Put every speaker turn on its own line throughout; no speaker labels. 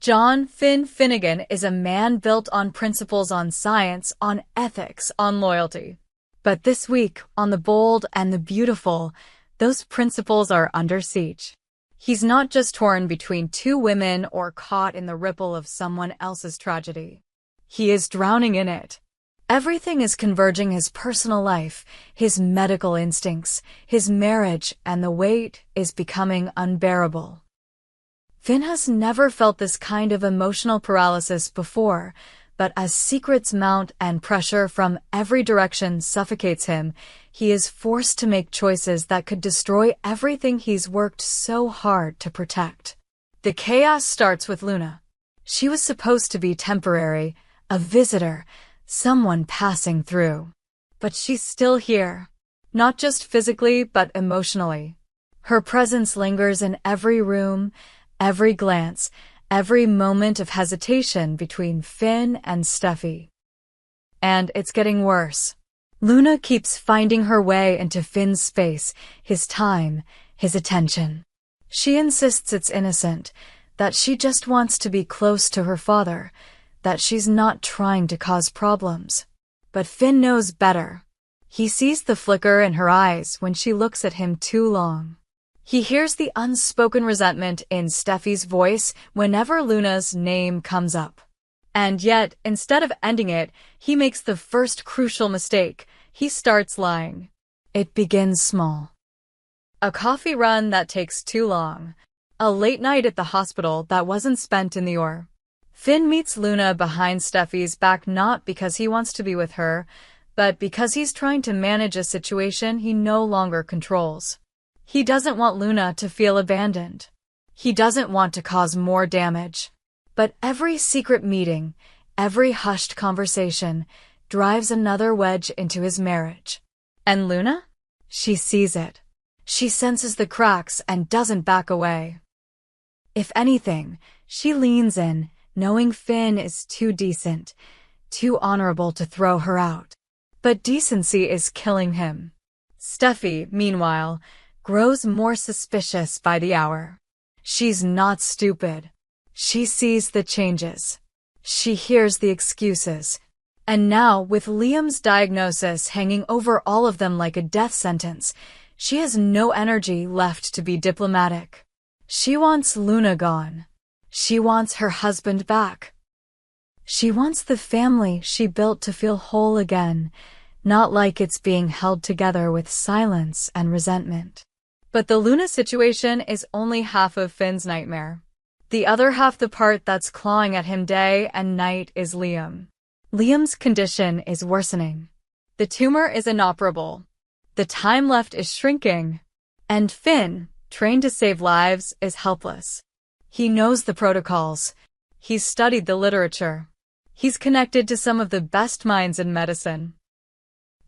John Finn Finnegan is a man built on principles, on science, on ethics, on loyalty. But this week, on The Bold and the Beautiful, those principles are under siege. He's not just torn between two women or caught in the ripple of someone else's tragedy. He is drowning in it. Everything is converging: his personal life, his medical instincts, his marriage, and the weight is becoming unbearable. Finn has never felt this kind of emotional paralysis before, but as secrets mount and pressure from every direction suffocates him, he is forced to make choices that could destroy everything he's worked so hard to protect. The chaos starts with Luna. She was supposed to be temporary, a visitor, someone passing through. But she's still here. Not just physically, but emotionally. Her presence lingers in every room, every glance, every moment of hesitation between Finn and Steffy. And it's getting worse. Luna keeps finding her way into Finn's space, his time, his attention. She insists it's innocent, that she just wants to be close to her father, that she's not trying to cause problems. But Finn knows better. He sees the flicker in her eyes when she looks at him too long. He hears the unspoken resentment in Steffy's voice whenever Luna's name comes up. And yet, instead of ending it, he makes the first crucial mistake. He starts lying. It begins small. A coffee run that takes too long. A late night at the hospital that wasn't spent in the OR. Finn meets Luna behind Steffy's back, not because he wants to be with her, but because he's trying to manage a situation he no longer controls. He doesn't want Luna to feel abandoned. He doesn't want to cause more damage. But every secret meeting, every hushed conversation, drives another wedge into his marriage. And Luna? She sees it. She senses the cracks and doesn't back away. If anything, she leans in, knowing Finn is too decent, too honorable to throw her out. But decency is killing him. Steffy, meanwhile, grows more suspicious by the hour. She's not stupid. She sees the changes. She hears the excuses. And now, with Liam's diagnosis hanging over all of them like a death sentence, she has no energy left to be diplomatic. She wants Luna gone. She wants her husband back. She wants the family she built to feel whole again, not like it's being held together with silence and resentment. But the Luna situation is only half of Finn's nightmare. The other half, the part that's clawing at him day and night, is Liam. Liam's condition is worsening. The tumor is inoperable. The time left is shrinking. And Finn, trained to save lives, is helpless. He knows the protocols. He's studied the literature. He's connected to some of the best minds in medicine.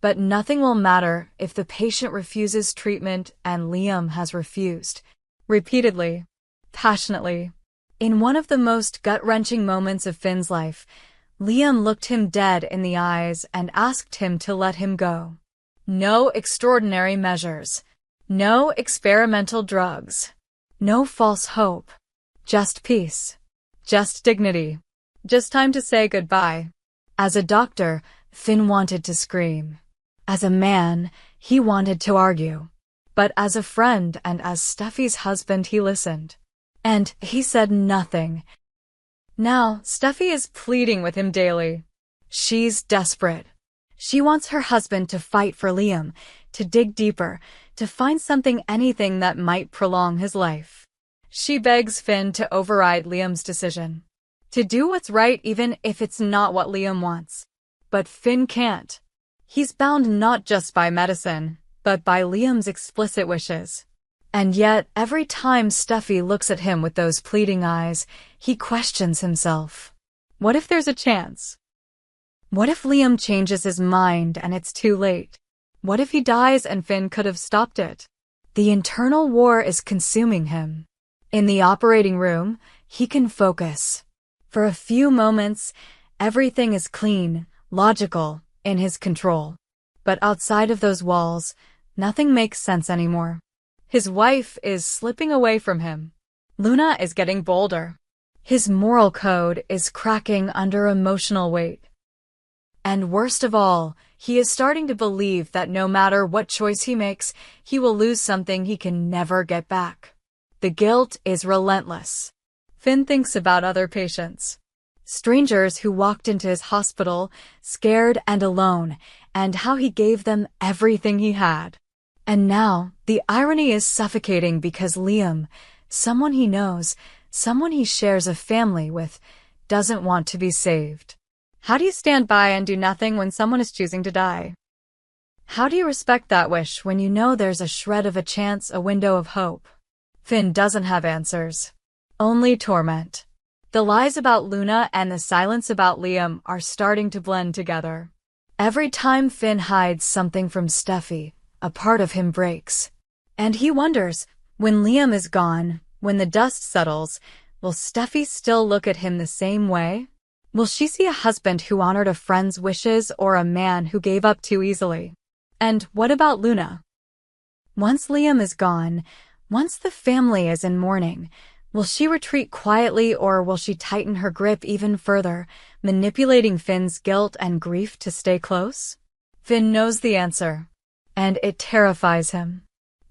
But nothing will matter if the patient refuses treatment, and Liam has refused. Repeatedly. Passionately. In one of the most gut-wrenching moments of Finn's life, Liam looked him dead in the eyes and asked him to let him go. No extraordinary measures. No experimental drugs. No false hope. Just peace. Just dignity. Just time to say goodbye. As a doctor, Finn wanted to scream. As a man, he wanted to argue. But as a friend and as Steffy's husband, he listened. And he said nothing. Now, Steffy is pleading with him daily. She's desperate. She wants her husband to fight for Liam, to dig deeper, to find something, anything that might prolong his life. She begs Finn to override Liam's decision. To do what's right even if it's not what Liam wants. But Finn can't. He's bound not just by medicine, but by Liam's explicit wishes. And yet, every time Steffy looks at him with those pleading eyes, he questions himself. What if there's a chance? What if Liam changes his mind and it's too late? What if he dies and Finn could have stopped it? The internal war is consuming him. In the operating room, he can focus. For a few moments, everything is clean, logical, in his control. But outside of those walls, nothing makes sense anymore. His wife is slipping away from him. Luna is getting bolder. His moral code is cracking under emotional weight. And worst of all, he is starting to believe that no matter what choice he makes, he will lose something he can never get back. The guilt is relentless. Finn thinks about other patients. Strangers who walked into his hospital, scared and alone, and how he gave them everything he had. And now, the irony is suffocating because Liam, someone he knows, someone he shares a family with, doesn't want to be saved. How do you stand by and do nothing when someone is choosing to die? How do you respect that wish when you know there's a shred of a chance, a window of hope? Finn doesn't have answers. Only torment. The lies about Luna and the silence about Liam are starting to blend together. Every time Finn hides something from Steffy, a part of him breaks. And he wonders, when Liam is gone, when the dust settles, will Steffy still look at him the same way? Will she see a husband who honored a friend's wishes or a man who gave up too easily? And what about Luna? Once Liam is gone, once the family is in mourning, will she retreat quietly or will she tighten her grip even further, manipulating Finn's guilt and grief to stay close? Finn knows the answer, and it terrifies him.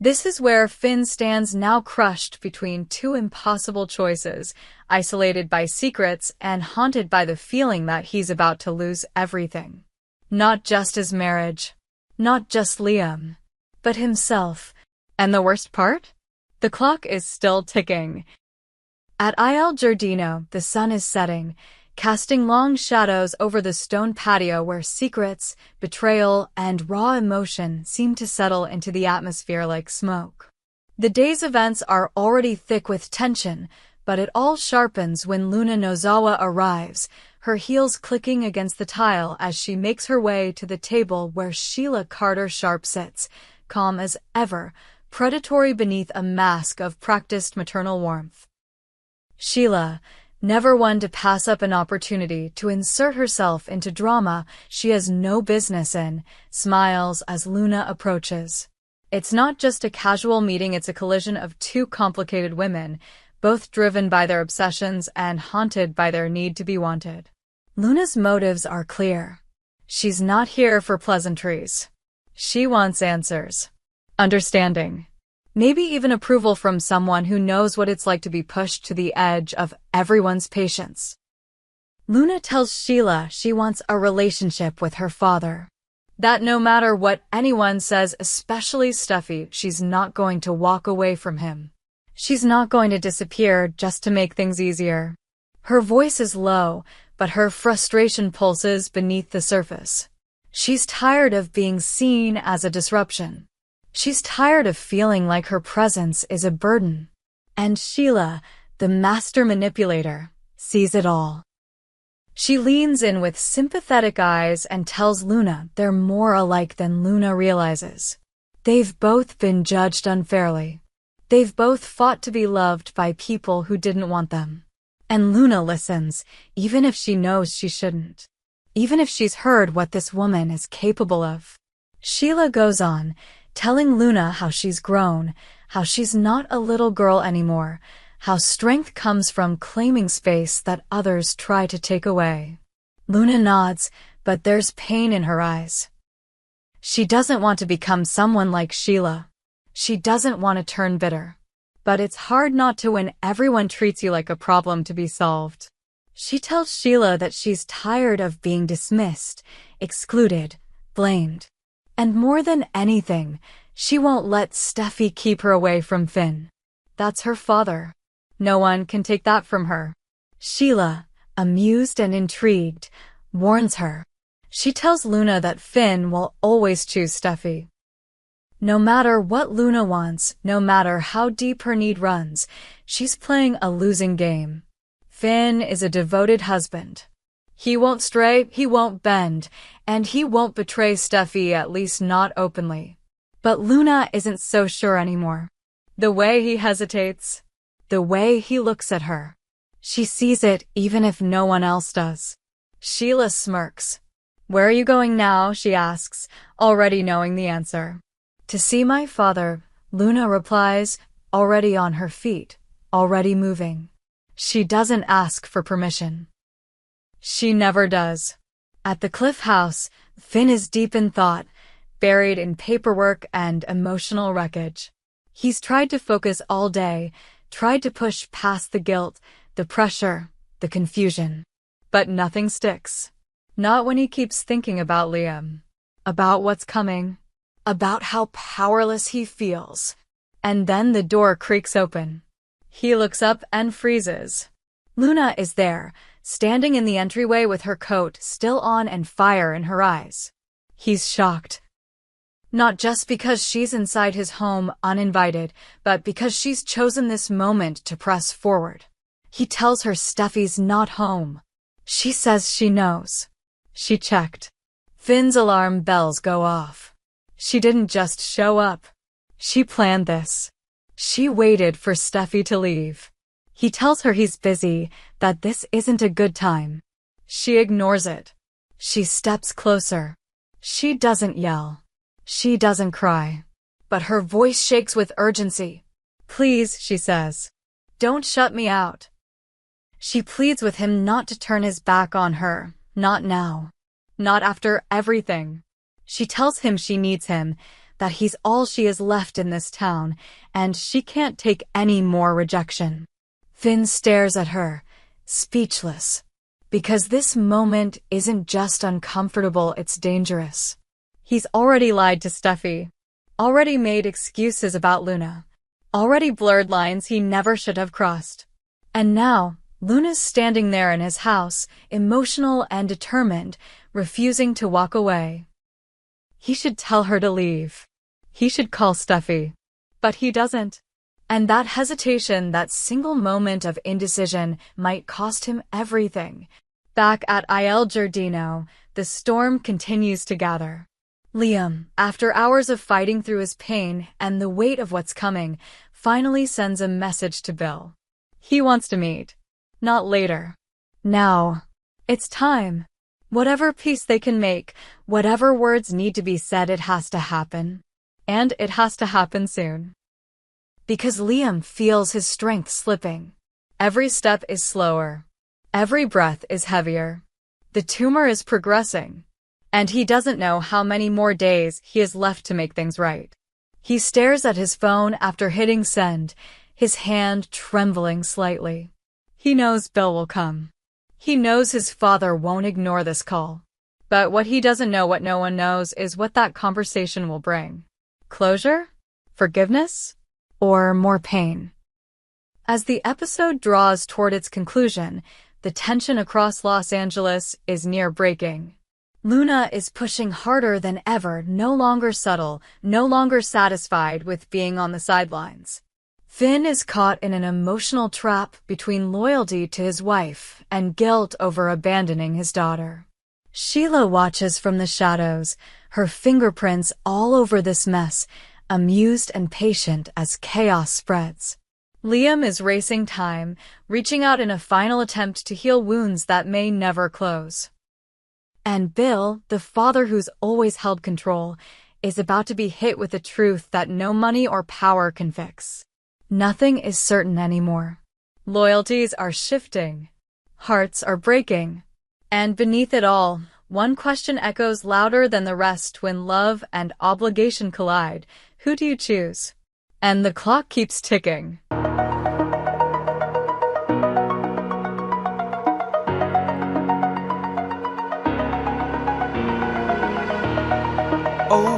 This is where Finn stands now, crushed between two impossible choices, isolated by secrets and haunted by the feeling that he's about to lose everything. Not just his marriage, not just Liam, but himself. And the worst part? The clock is still ticking. At Il Giardino, the sun is setting, casting long shadows over the stone patio where secrets, betrayal, and raw emotion seem to settle into the atmosphere like smoke. The day's events are already thick with tension, but it all sharpens when Luna Nozawa arrives, her heels clicking against the tile as she makes her way to the table where Sheila Carter Sharp sits, calm as ever, predatory beneath a mask of practiced maternal warmth. Sheila, never one to pass up an opportunity to insert herself into drama she has no business in, smiles as Luna approaches. It's not just a casual meeting, it's a collision of two complicated women, both driven by their obsessions and haunted by their need to be wanted. Luna's motives are clear. She's not here for pleasantries. She wants answers. Understanding. Maybe even approval from someone who knows what it's like to be pushed to the edge of everyone's patience. Luna tells Sheila she wants a relationship with her father. That no matter what anyone says, especially Steffy, she's not going to walk away from him. She's not going to disappear just to make things easier. Her voice is low, but her frustration pulses beneath the surface. She's tired of being seen as a disruption. She's tired of feeling like her presence is a burden. And Sheila, the master manipulator, sees it all. She leans in with sympathetic eyes and tells Luna they're more alike than Luna realizes. They've both been judged unfairly. They've both fought to be loved by people who didn't want them. And Luna listens, even if she knows she shouldn't. Even if she's heard what this woman is capable of. Sheila goes on, telling Luna how she's grown, how she's not a little girl anymore, how strength comes from claiming space that others try to take away. Luna nods, but there's pain in her eyes. She doesn't want to become someone like Sheila. She doesn't want to turn bitter. But it's hard not to when everyone treats you like a problem to be solved. She tells Sheila that she's tired of being dismissed, excluded, blamed. And more than anything, she won't let Steffy keep her away from Finn. That's her father. No one can take that from her. Sheila, amused and intrigued, warns her. She tells Luna that Finn will always choose Steffy. No matter what Luna wants, no matter how deep her need runs, she's playing a losing game. Finn is a devoted husband. He won't stray, he won't bend, and he won't betray Steffy, at least not openly. But Luna isn't so sure anymore. The way he hesitates, the way he looks at her. She sees it even if no one else does. Sheila smirks. "Where are you going now?" she asks, already knowing the answer. "To see my father," Luna replies, already on her feet, already moving. She doesn't ask for permission. She never does. At the Cliff House, Finn is deep in thought, buried in paperwork and emotional wreckage. He's tried to focus all day, tried to push past the guilt, the pressure, the confusion. But nothing sticks. Not when he keeps thinking about Liam. About what's coming. About how powerless he feels. And then the door creaks open. He looks up and freezes. Luna is there, standing in the entryway with her coat still on and fire in her eyes. He's shocked. Not just because she's inside his home uninvited, but because she's chosen this moment to press forward. He tells her Steffy's not home. She says she knows. She checked. Finn's alarm bells go off. She didn't just show up. She planned this. She waited for Steffy to leave. He tells her he's busy, that this isn't a good time. She ignores it. She steps closer. She doesn't yell. She doesn't cry. But her voice shakes with urgency. Please, she says. Don't shut me out. She pleads with him not to turn his back on her. Not now. Not after everything. She tells him she needs him, that he's all she has left in this town, and she can't take any more rejection. Finn stares at her, speechless. Because this moment isn't just uncomfortable, it's dangerous. He's already lied to Steffy. Already made excuses about Luna. Already blurred lines he never should have crossed. And now, Luna's standing there in his house, emotional and determined, refusing to walk away. He should tell her to leave. He should call Steffy. But he doesn't. And that hesitation, that single moment of indecision, might cost him everything. Back at Il Giardino, the storm continues to gather. Liam, after hours of fighting through his pain and the weight of what's coming, finally sends a message to Bill. He wants to meet. Not later. Now. It's time. Whatever peace they can make, whatever words need to be said, it has to happen. And it has to happen soon. Because Liam feels his strength slipping. Every step is slower. Every breath is heavier. The tumor is progressing. And he doesn't know how many more days he has left to make things right. He stares at his phone after hitting send, his hand trembling slightly. He knows Bill will come. He knows his father won't ignore this call. But what he doesn't know, what no one knows, is what that conversation will bring. Closure? Forgiveness? Or more pain? As the episode draws toward its conclusion, the tension across Los Angeles is near breaking. Luna is pushing harder than ever, no longer subtle, no longer satisfied with being on the sidelines. Finn is caught in an emotional trap between loyalty to his wife and guilt over abandoning his daughter. Sheila watches from the shadows, her fingerprints all over this mess, amused and patient as chaos spreads. Liam is racing time, reaching out in a final attempt to heal wounds that may never close. And Bill, the father who's always held control, is about to be hit with a truth that no money or power can fix. Nothing is certain anymore. Loyalties are shifting. Hearts are breaking. And beneath it all, one question echoes louder than the rest when love and obligation collide. Who do you choose? And the clock keeps ticking.
Oh,